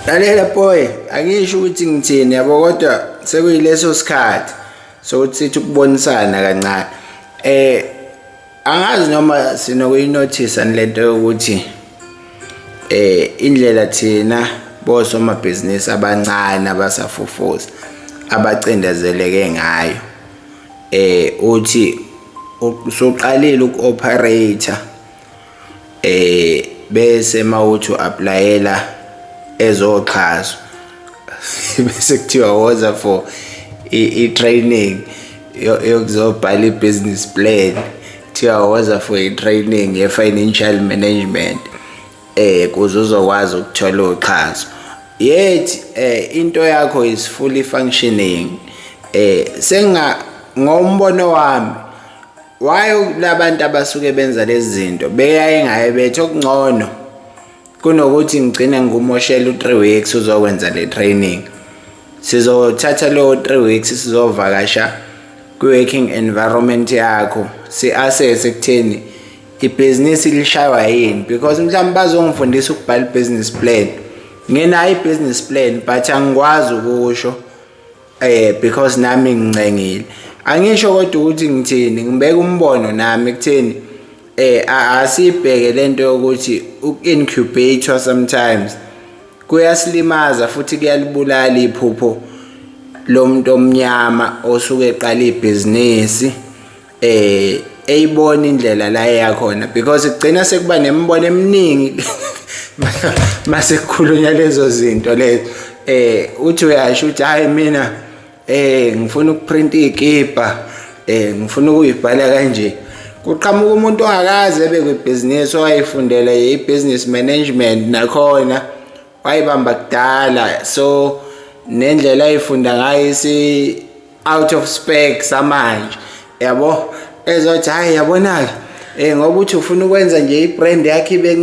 Lalela boy, angisho ukuthi ngithini yabo kodwa sekuyileso sikhathi sokuthi sithi ukubonisana kancane. Angazi noma sinokuyinothisa lento yokuthi indlela thina bosomabhizinisi abancane abasafufusa abacindezeleke ngayo uthi usuqalile uku-operator bese mawuthi applyela ezoxhaso bese kuthiwa woza for i-training yokuzobhala i-business plan, kuthiwa woza for i-training ye-financial management kuze uzokwazi ukuthola uxhaso. Yet into yakho is fully functioning. Ngombono wami why labantu abasuke benza lezi zinto beyaye ngaye bethe okungcono kunokuthi ngigcine ngumoshela u3 weeks uzokwenza le training. Sizothatha lo 3 weeks sizovakasha ku-working environment yakho si-assess ekutheni ibhizinisi lishaywa yini, because mhlawumbe bazongifundisa ukubhala i-business plan, nginayo i-business plan but angikwazi ukusho because nami ngincengile. Angisho kodwa ukuthi ngithini, ngibeka umbono nami ekutheni asibheke lento yokuthi uku-incubator sometimes kuyasilimaza futhi kuyalibulala iphupho lomuntu omnyama osuke eqala ibhizinisi eyibona indlela la eyakhona, because kugcina sekuba nemibono eminingi mase kukhulunywa lezo zinto lezo. Uthi uyasho ukuthi hayi mina ngifuna ukuprinta igiba, ngifuna ukuyibhala kanje. Kuqhamuka umuntu ongakaze ebe kwibhizinisi owayifundela i-business management nakhona wayibamba kudala, so nendlela ayifunda ngayo isi out of spec samanje yabo, ezothi hayi yabona-ke ngoba uthi ufuna ukwenza nje i-brand yakhe ibe